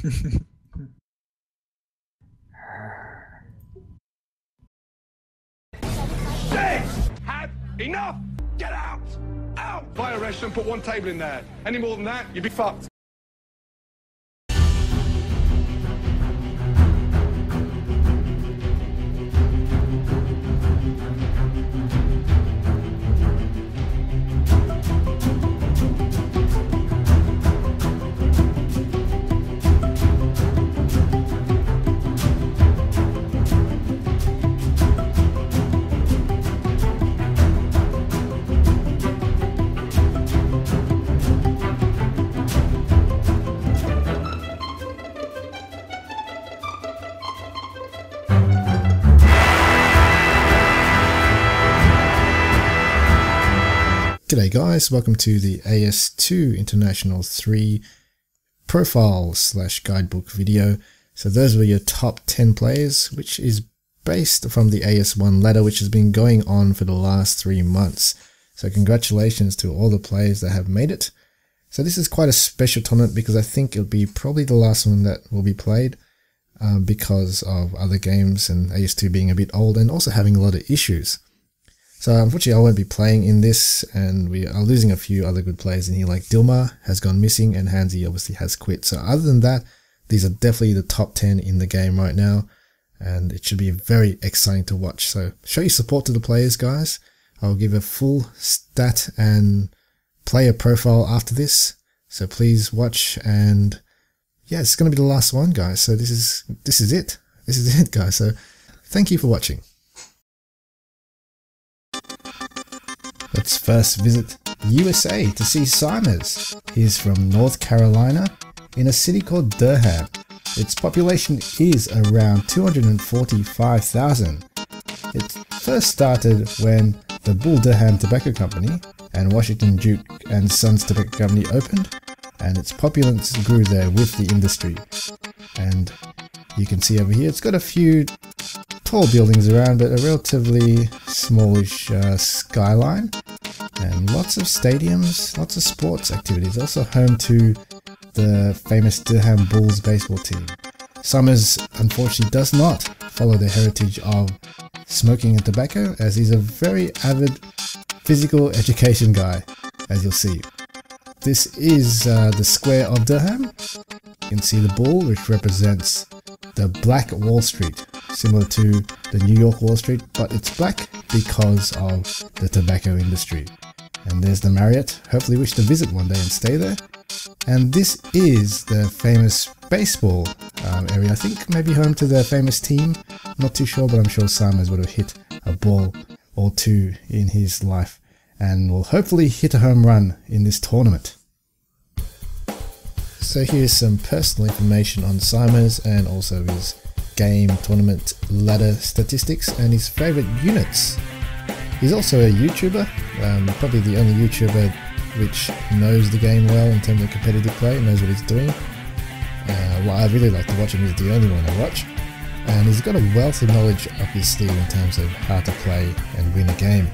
Have enough! Get out! Out! Buy a restaurant, put one table in there. Any more than that, you'd be fucked. G'day guys, welcome to the AS2 International 3 profile / guidebook video. So those were your top 10 players, which is based from the AS1 ladder, which has been going on for the last 3 months. So congratulations to all the players that have made it. So this is quite a special tournament because I think it'll be probably the last one that will be played because of other games and AS2 being a bit old and also having a lot of issues. So unfortunately I won't be playing in this, and we are losing a few other good players in here, like Dilma has gone missing and Ramsey obviously has quit. So other than that, these are definitely the top 10 in the game right now, and it should be very exciting to watch. So show your support to the players, guys. I'll give a full stat and player profile after this, so please watch. And yeah, it's going to be the last one, guys. So this is it, guys. So thank you for watching. Let's first visit USA to see Simers. He's from North Carolina in a city called Durham. Its population is around 245,000. It first started when the Bull Durham Tobacco Company and Washington Duke and Sons Tobacco Company opened, and its populace grew there with the industry. And you can see over here, it's got a few tall buildings around, but a relatively smallish skyline, and lots of stadiums, lots of sports activities. Also home to the famous Durham Bulls baseball team. Summers unfortunately does not follow the heritage of smoking and tobacco, as he's a very avid physical education guy, as you'll see. This is the square of Durham. You can see the bull, which represents the Black Wall Street, similar to the New York Wall Street, but it's black because of the tobacco industry. And there's the Marriott. Hopefully wish to visit one day and stay there. And this is the famous baseball area. I think maybe home to the famous team. Not too sure, but I'm sure Simers would have hit a ball or two in his life and will hopefully hit a home run in this tournament. So here's some personal information on Simers and also his game tournament ladder statistics and his favorite units. He's also a YouTuber, probably the only YouTuber which knows the game well in terms of competitive play, knows what he's doing. Well, I really like to watch him, he's the only one I watch. And he's got a wealth of knowledge up his sleeve in terms of how to play and win a game.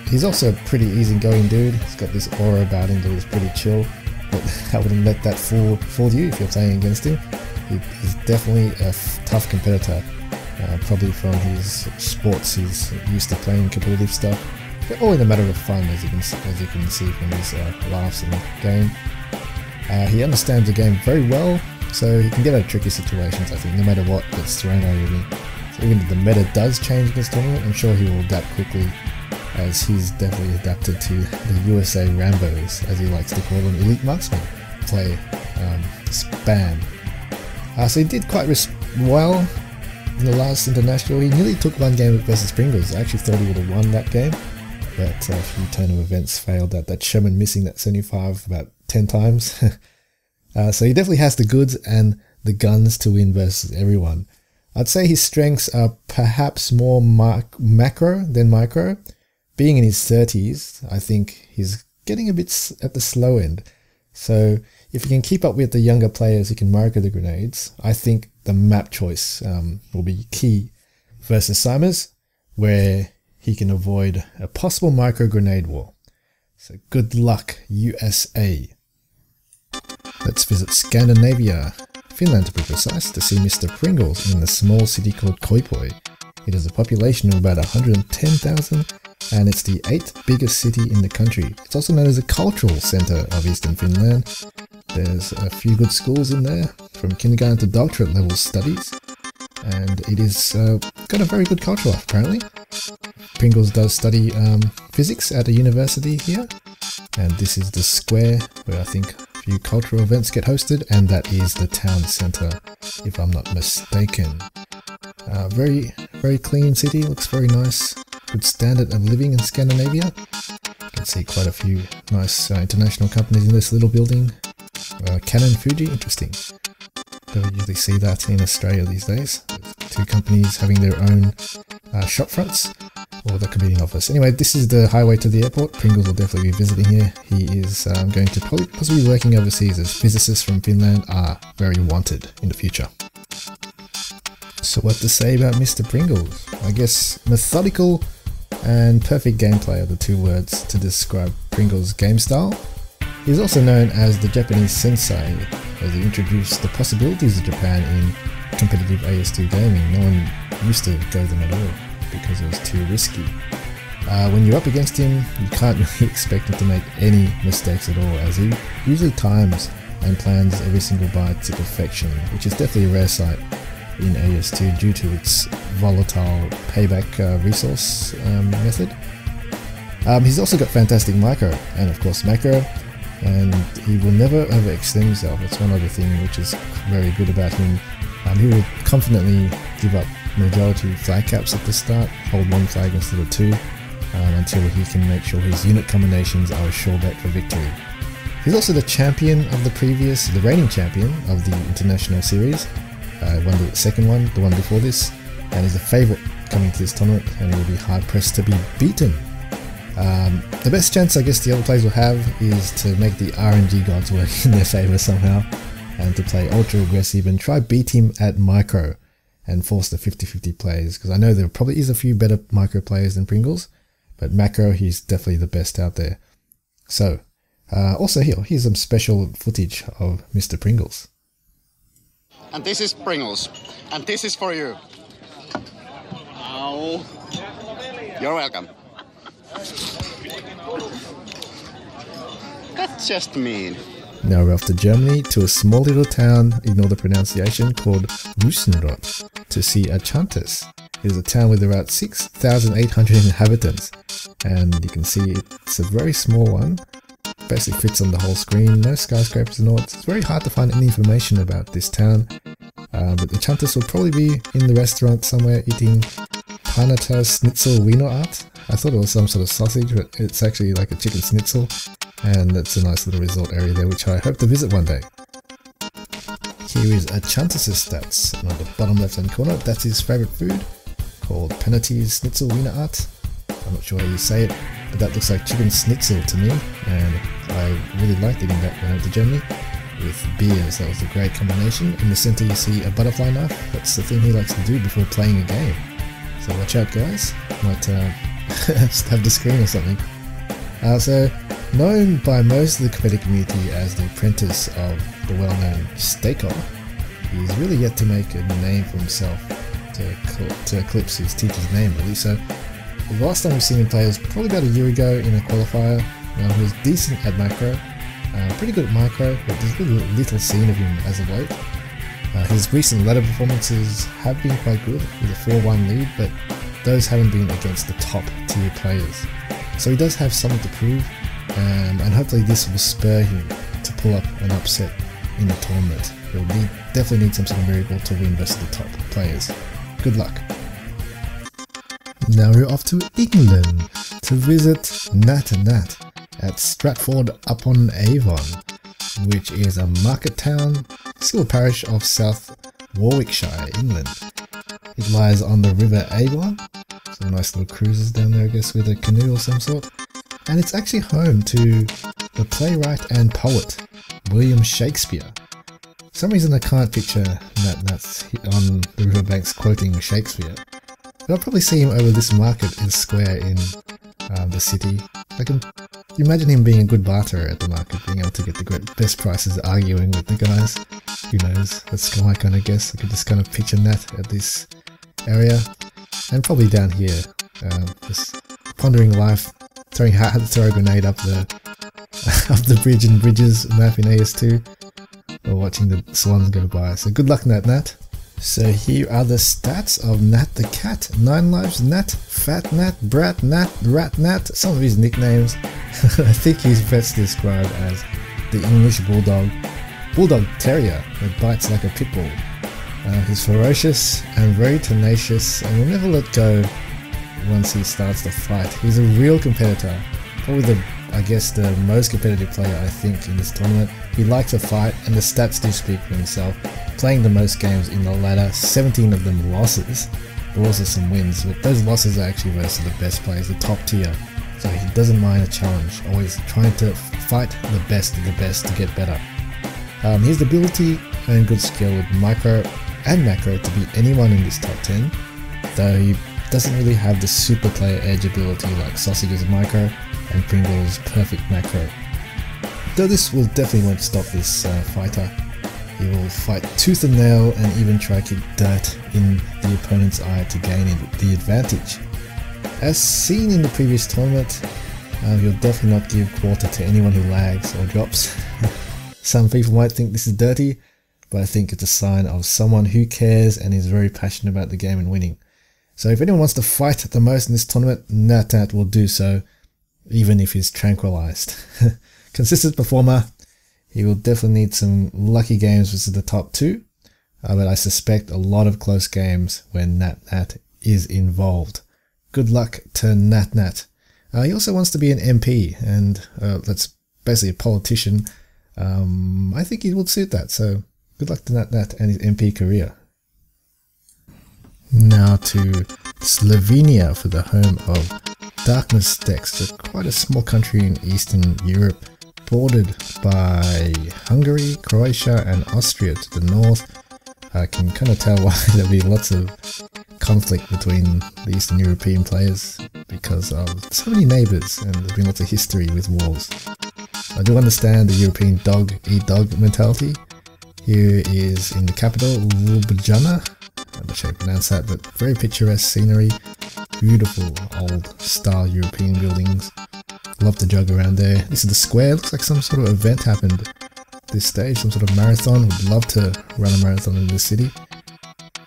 He's also a pretty easygoing dude. He's got this aura about him that is pretty chill, but I wouldn't let that fool you if you're playing against him. He's definitely a tough competitor, probably from his sports. He's used to playing competitive stuff, but all in a matter of fun, as you can see from his laughs in the game. He understands the game very well, so he can get out of tricky situations, I think, no matter what gets thrown at him. So even if the meta does change in this tournament, I'm sure he will adapt quickly, as he's definitely adapted to the USA Rambos, as he likes to call them, elite marksman play spam. So he did quite well in the last international. He nearly took one game versus Pringles. I actually thought he would have won that game, but a few turn of events failed that Sherman missing that 75 about 10 times. So he definitely has the goods and the guns to win versus everyone. I'd say his strengths are perhaps more macro than micro. Being in his 30s, I think he's getting a bit at the slow end. So if you can keep up with the younger players who can micro the grenades, I think the map choice will be key versus Simers, where he can avoid a possible micro grenade war. So good luck, USA. Let's visit Scandinavia, Finland to be precise, to see Mr. Pringles in the small city called Koipoi. It has a population of about 110,000 and it's the 8th biggest city in the country. It's also known as a cultural centre of Eastern Finland. There's a few good schools in there, from kindergarten to doctorate level studies, and it is got a very good culture life apparently. Pringles does study physics at a university here, and this is the square where I think a few cultural events get hosted, and that is the town centre if I'm not mistaken. Very clean city, looks very nice, good standard of living in Scandinavia. You can see quite a few nice international companies in this little building. Canon, Fuji, interesting. Don't usually see that in Australia these days. Two companies having their own shop fronts, or the competing office. Anyway, this is the highway to the airport. Pringles will definitely be visiting here. He is going to possibly be working overseas, as physicists from Finland are very wanted in the future. So what to say about Mr. Pringles? I guess methodical and perfect gameplay are the two words to describe Pringles' game style. He's also known as the Japanese sensei, as he introduced the possibilities of Japan in competitive AS2 gaming. No one used to go them at all because it was too risky. When you're up against him, you can't really expect him to make any mistakes at all, as he usually times and plans every single byte to perfection, which is definitely a rare sight in AS2 due to its volatile payback resource method. He's also got fantastic micro and of course macro, and he will never overextend himself. It's one other thing which is very good about him. He will confidently give up majority flag caps at the start, hold one flag instead of two, until he can make sure his unit combinations are a sure bet for victory. He's also the champion of the reigning champion of the international series. Won the second one, the one before this, and is a favourite coming to this tournament, and he will be hard pressed to be beaten. The best chance I guess the other players will have is to make the RNG gods work in their favour somehow, and to play ultra aggressive and try beat him at micro and force the 50-50 plays, because I know there probably is a few better micro players than Pringles, but macro he's definitely the best out there. So also here's some special footage of Mr. Pringles. And this is Pringles. And this is for you. Ow. You're welcome. That's just mean. Now we're off to Germany, to a small little town, ignore the pronunciation, called Wüstenrot, to see Achantis. It is a town with about 6,800 inhabitants, and you can see it's a very small one. Basically fits on the whole screen, no skyscrapers and all. It's very hard to find any information about this town, but the Achantis will probably be in the restaurant somewhere eating Panata Schnitzel Wiener Art. I thought it was some sort of sausage, but it's actually like a chicken schnitzel, and that's a nice little resort area there which I hope to visit one day. Here is Achantis' stats, and on the bottom left hand corner that's his favourite food, called Panata Schnitzel Wiener Art. I'm not sure how you say it, but that looks like chicken schnitzel to me, and I really liked eating that when I went to Germany with beers. That was a great combination. In the centre you see a butterfly knife. That's the thing he likes to do before playing a game. So watch out guys, might just have the screen or something. So known by most of the competitive community as the apprentice of the well-known Staker, he's really yet to make a name for himself to eclipse his teacher's name really. So the last time we've seen him play was probably about a year ago in a qualifier. He was decent at macro, pretty good at micro, but there's really little seen of him as of late. His recent ladder performances have been quite good with a 4-1 lead, but those haven't been against the top tier players. So he does have something to prove, and hopefully this will spur him to pull up an upset in the tournament. He'll definitely need some sort of miracle to win versus the top players. Good luck. Now we're off to England to visit Nat at Stratford-upon-Avon, which is a market town, civil parish of South Warwickshire, England. It lies on the River Avon, some nice little cruises down there I guess with a canoe of some sort, and it's actually home to the playwright and poet William Shakespeare. For some reason I can't picture Nat's on the riverbanks quoting Shakespeare. But I'll probably see him over this market square in the city, I can imagine him being a good barterer at the market, being able to get the best prices, arguing with the guys. Who knows? That's my kind of guess. I could just kind of picture Nat at this area, and probably down here, just pondering life, throwing how to throw a grenade up the bridge in Bridges map in AS2, or watching the swans go by. So good luck, Nat. So here are the stats of Nat the cat. 9 lives, Nat, Fat Nat, Brat Nat, Rat Nat, some of his nicknames. I think he's best described as the English Bulldog Terrier that bites like a pit bull. He's ferocious and very tenacious and will never let go once he starts the fight. He's a real competitor, probably the most competitive player I think in this tournament. He likes to fight, and the stats do speak for himself. Playing the most games in the ladder, 17 of them losses, but also some wins, but those losses are actually versus the best players, the top tier. So he doesn't mind a challenge, always trying to fight the best of the best to get better. He has the ability and good skill with micro and macro to beat anyone in this top 10, though he doesn't really have the super player edge ability like Sausage's micro and Pringle's perfect macro. Though this will definitely won't stop this fighter. He will fight tooth and nail and even try to kick dirt in the opponent's eye to gain the advantage. As seen in the previous tournament, he'll definitely not give quarter to anyone who lags or drops. Some people might think this is dirty, but I think it's a sign of someone who cares and is very passionate about the game and winning. So if anyone wants to fight the most in this tournament, Nat will do so, even if he's tranquilized. Consistent performer, he will definitely need some lucky games versus the top 2, but I suspect a lot of close games when Nat is involved. Good luck to Nat. He also wants to be an MP, and that's basically a politician. I think he would suit that, so good luck to Nat and his MP career. Now to Slovenia for the home of Darkness Dex. It's quite a small country in Eastern Europe, bordered by Hungary, Croatia and Austria to the north. I can kind of tell why there'll be lots of conflict between the Eastern European players because of so many neighbours and there's been lots of history with wars. I do understand the European dog-eat-dog mentality. Here is in the capital, Ljubljana. I'm not sure how to pronounce that, but very picturesque scenery, beautiful old style European buildings. Love to jog around there. This is the square. Looks like some sort of event happened at this stage, some sort of marathon. Would love to run a marathon in the city.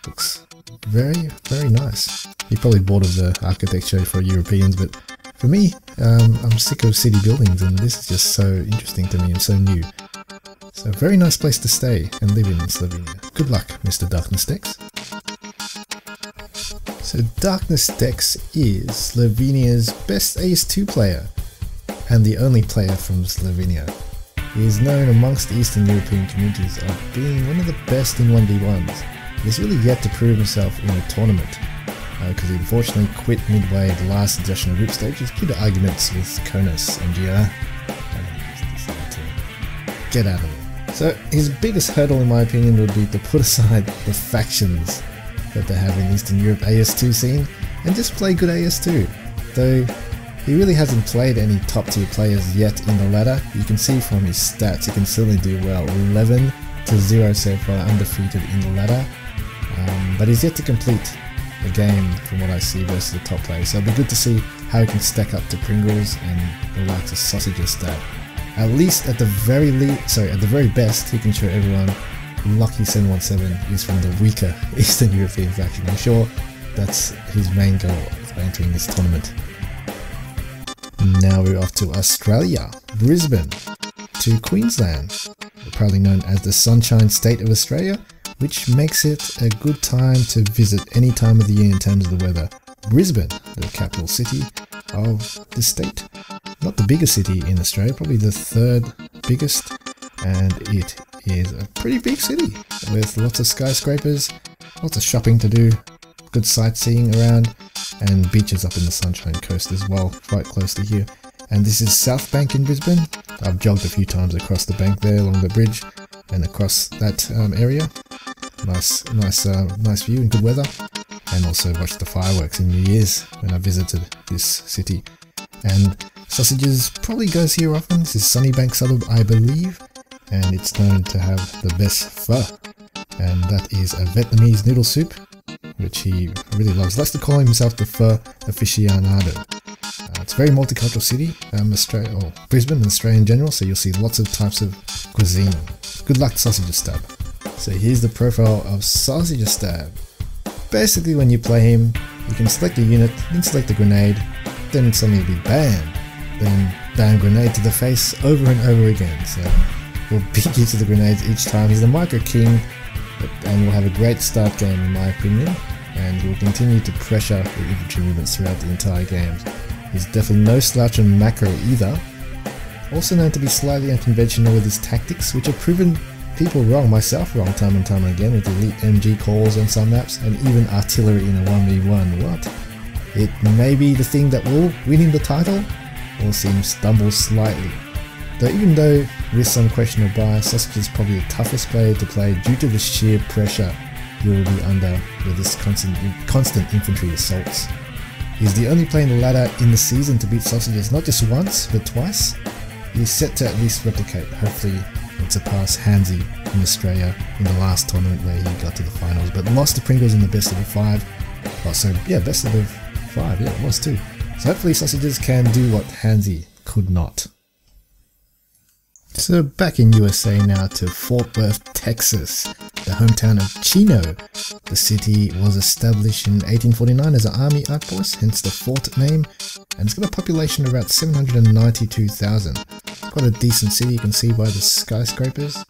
Looks very, very nice. You're probably bored of the architecture for Europeans, but for me, I'm sick of city buildings and this is just so interesting to me and so new. So a very nice place to stay and live in Slovenia. Good luck, Mr. Darkness Dex. So Darkness Dex is Slovenia's best AS2 player and the only player from Slovenia. He is known amongst Eastern European communities of being one of the best in 1v1s. He's really yet to prove himself in a tournament because he unfortunately quit midway the last additional group stages due to arguments with Konos and Gira, and he just decided to get out of it. So his biggest hurdle in my opinion would be to put aside the factions that they have in Eastern Europe AS2 scene and just play good AS2. Though he really hasn't played any top tier players yet in the ladder. You can see from his stats he can certainly do well. 11-0 so far, undefeated in the ladder. But he's yet to complete a game from what I see versus the top players. So it'll be good to see how he can stack up to Pringles and the likes of Sausage's stat. At least at the very best, he can show everyone Lucky 717 is from the weaker Eastern European faction. I'm sure that's his main goal of entering this tournament. Now we're off to Australia, Brisbane, to Queensland, proudly known as the Sunshine State of Australia, which makes it a good time to visit any time of the year in terms of the weather. Brisbane, the capital city of the state, not the biggest city in Australia, probably the third biggest, and it is a pretty big city with lots of skyscrapers, lots of shopping to do, good sightseeing around, and beaches up in the Sunshine Coast as well, quite close to here. And this is South Bank in Brisbane. I've jogged a few times across the bank there along the bridge and across that area. Nice view and good weather, and also watched the fireworks in New Year's when I visited this city. And Sausages probably goes here often. This is Sunnybank suburb, I believe, and it's known to have the best pho, and that is a Vietnamese noodle soup, which he really loves. He likes to call himself the pho aficionado. It's a very multicultural city, Australia, or Brisbane and Australia in general, so you'll see lots of types of cuisine. Good luck, Sausage Stab. So here's the profile of Sausage Stab. Basically, when you play him, you can select a unit, then select a grenade, then suddenly be bam, then bam, grenade to the face over and over again. So he'll beat you to the grenades each time. He's the micro king, and will have a great start game in my opinion, and he will continue to pressure the infantry movements throughout the entire game. He's definitely no slouch on macro either. Also known to be slightly unconventional with his tactics, which have proven people wrong, myself wrong time and time again, with elite MG calls on some maps, and even artillery in a 1v1. What? It may be the thing that will win him the title, or see him stumble slightly. Even though with some questionable bias, Sausage is probably the toughest player to play due to the sheer pressure you will be under with this constant infantry assaults. He's the only player in the ladder in the season to beat Sausages not just once, but twice. He's set to at least replicate, hopefully, and surpass Ramsey in Australia in the last tournament where he got to the finals, but lost to Pringles in the best of the 5. Oh, so yeah, best of the 5, yeah, it was too. So hopefully Sausages can do what Ramsey could not. So back in USA now to Fort Worth, Texas, the hometown of Chino. The city was established in 1849 as an army outpost, hence the fort name, and it's got a population of about 792,000. It's quite a decent city, you can see by the skyscrapers.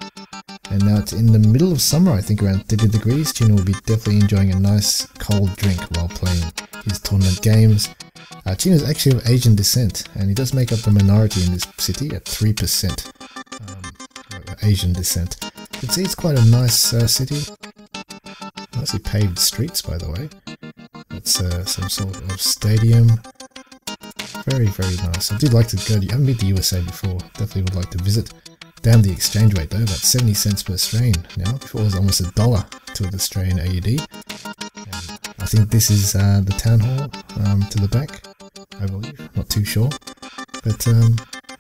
And now it's in the middle of summer, I think around 30 degrees. Chino will be definitely enjoying a nice cold drink while playing his tournament games. Chino is actually of Asian descent, and he does make up the minority in this city at 3%. Asian descent. You can see it's quite a nice city. Nicely paved streets, by the way. That's some sort of stadium. Very, very nice. I do like to go to, I haven't been to USA before, definitely would like to visit. Damn the exchange rate though, about 70 cents per Australian now. Before it was almost $1 to the Australian AUD. And I think this is the town hall to the back, I believe. Not too sure. But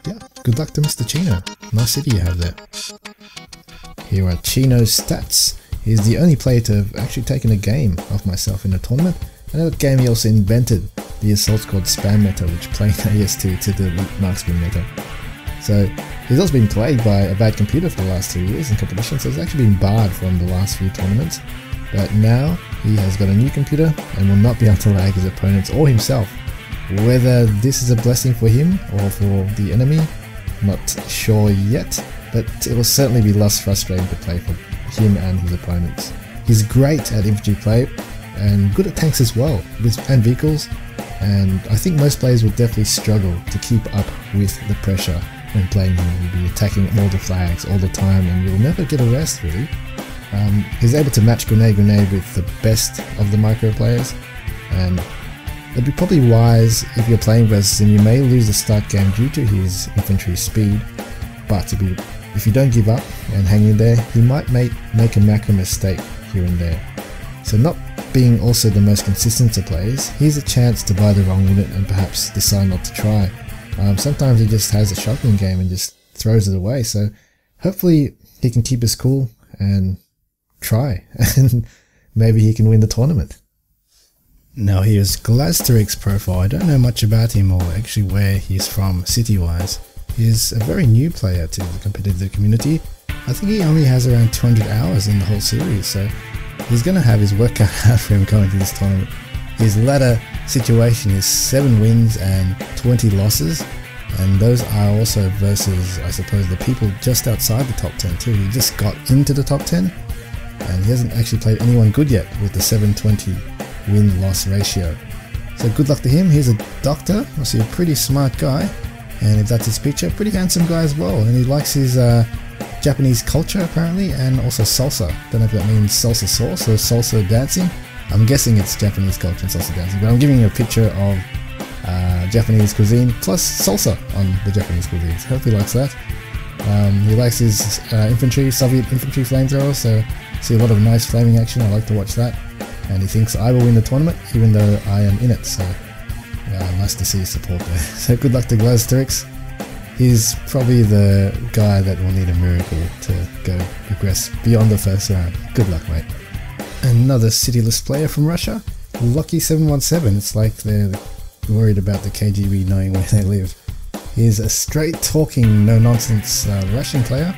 yeah, good luck to Mr. Chino. Nice city you have there. Here are Chino's stats. He's the only player to have actually taken a game off myself in a tournament. And in that game he also invented the assault squad spam meta, which played AS2 to the elite marksman meta. So he's also been plagued by a bad computer for the last 2 years in competition, so he's actually been barred from the last few tournaments. But now he has got a new computer and will not be able to lag his opponents or himself. Whether this is a blessing for him or for the enemy, not sure yet, but it will certainly be less frustrating to play for him and his opponents. He's great at infantry play and good at tanks as well, and vehicles, and I think most players will definitely struggle to keep up with the pressure when playing him. You'll be attacking all the flags all the time and you'll never get a rest really. He's able to match grenade with the best of the micro players, and it'd be probably wise if you're playing versus him. You may lose the start game due to his infantry speed, but if you don't give up and hang in there, he might make a macro mistake here and there. So not being also the most consistent of players, here's a chance to buy the wrong unit and perhaps decide not to try. Sometimes he just has a shotgun game and just throws it away, so hopefully he can keep his cool and try, and maybe he can win the tournament. Now here's Glazteric's profile. I don't know much about him or actually where he's from city-wise. He's a very new player to the competitive community. I think he only has around 200 hours in the whole series, so he's going to have his work cut out for him going to this tournament. His ladder situation is 7 wins and 20 losses, and those are also versus, I suppose, the people just outside the top 10 too. He just got into the top 10, and he hasn't actually played anyone good yet with the 720 win-loss ratio. So good luck to him. He's a doctor, obviously a pretty smart guy, and if that's his picture, pretty handsome guy as well, and he likes his Japanese culture apparently, and also salsa. Don't know if that means salsa sauce or salsa dancing. I'm guessing it's Japanese culture and salsa dancing, but I'm giving you a picture of Japanese cuisine plus salsa on the Japanese cuisine, so I hope he likes that. He likes his infantry, Soviet infantry flamethrower, so see a lot of nice flaming action. I like to watch that. And he thinks I will win the tournament even though I am in it, so Nice to see his support there. So good luck to Glazterix. He's probably the guy that will need a miracle to go progress beyond the first round. Good luck, mate. Another cityless player from Russia, Lucky717. It's like they're worried about the KGB knowing where they live. He's a straight-talking, no-nonsense Russian player.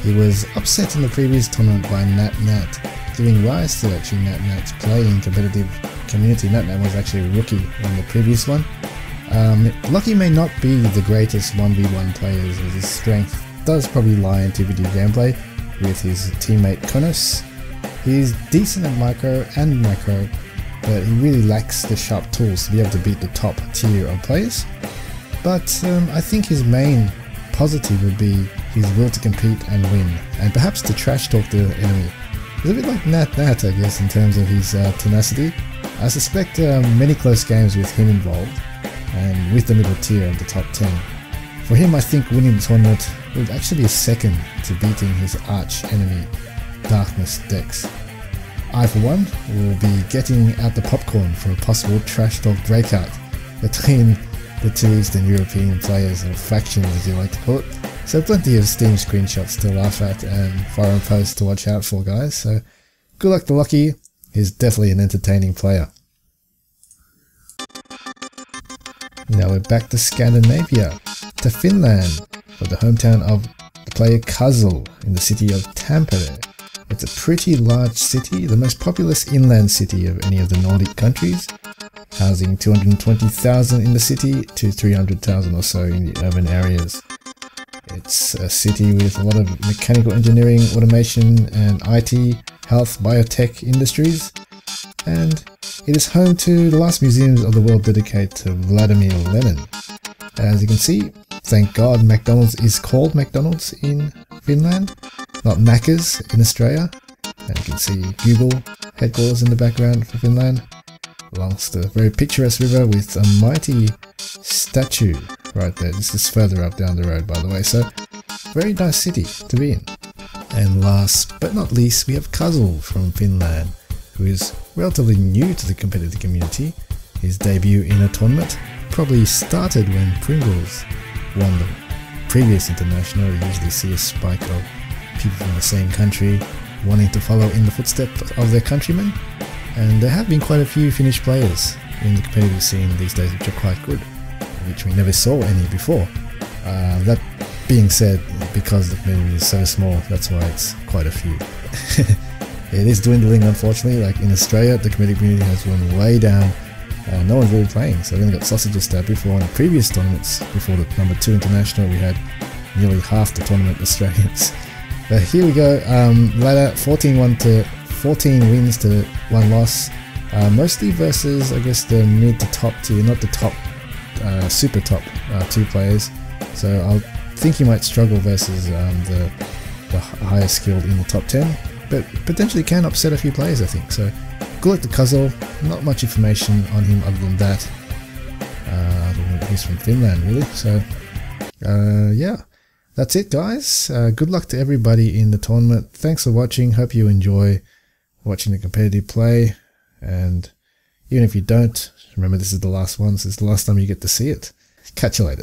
He was upset in the previous tournament by NatNat, giving rise to actually NatNat's play in competitive community. NatNat was actually a rookie in the previous one. Lucky may not be the greatest 1v1 player, as his strength does probably lie in 2v2 gameplay with his teammate Konos. He's decent at micro and macro, but he really lacks the sharp tools to be able to beat the top tier of players. But I think his main positive would be his will to compete and win, and perhaps to trash talk the enemy. He's a bit like NatNat, I guess, in terms of his tenacity. I suspect many close games with him involved, and with the middle tier of the top 10. For him, I think winning the tournament would actually be second to beating his arch enemy, Darkness Dex. I, for one, will be getting out the popcorn for a possible trash talk breakout between the two Eastern European players, or factions as you like to call it. So plenty of Steam screenshots to laugh at and forum posts to watch out for, guys. So good luck to Lucky. He's definitely an entertaining player. Now we're back to Scandinavia, to Finland, for the hometown of the player Kazul in the city of Tampere. It's a pretty large city, the most populous inland city of any of the Nordic countries, housing 220,000 in the city to 300,000 or so in the urban areas. It's a city with a lot of mechanical engineering, automation and IT, health, biotech industries, and it is home to the last museums of the world dedicated to Vladimir Lenin. As you can see, thank God McDonald's is called McDonald's in Finland, not Macca's in Australia. And you can see Google headquarters in the background for Finland, alongst a very picturesque river with a mighty statue right there. This is further up down the road, by the way, so very nice city to be in. And last but not least, we have Kazul from Finland, who is relatively new to the competitive community. His debut in a tournament probably started when Pringles won the previous international. You usually see a spike of people from the same country wanting to follow in the footsteps of their countrymen, and there have been quite a few Finnish players in the competitive scene these days which are quite good, which we never saw any before. That being said, because the community is so small, that's why it's quite a few. It is dwindling, unfortunately. Like in Australia, the community has gone way down. No one's really playing, so we only got sausages stabbed before. In the previous tournaments, before the number 2 international, we had nearly half the tournament Australians. But here we go, ladder 14 wins to 1 loss, mostly versus, I guess, the mid to top tier, not the top, super top 2 players. So I think he might struggle versus the higher skilled in the top 10. But potentially can upset a few players, I think. So good luck to Kazul. Not much information on him other than that. I don't know, he's from Finland, really. So yeah, that's it, guys. Good luck to everybody in the tournament. Thanks for watching. Hope you enjoy watching the competitive play. And even if you don't, remember this is the last one. This is the last time you get to see it. Catch you later.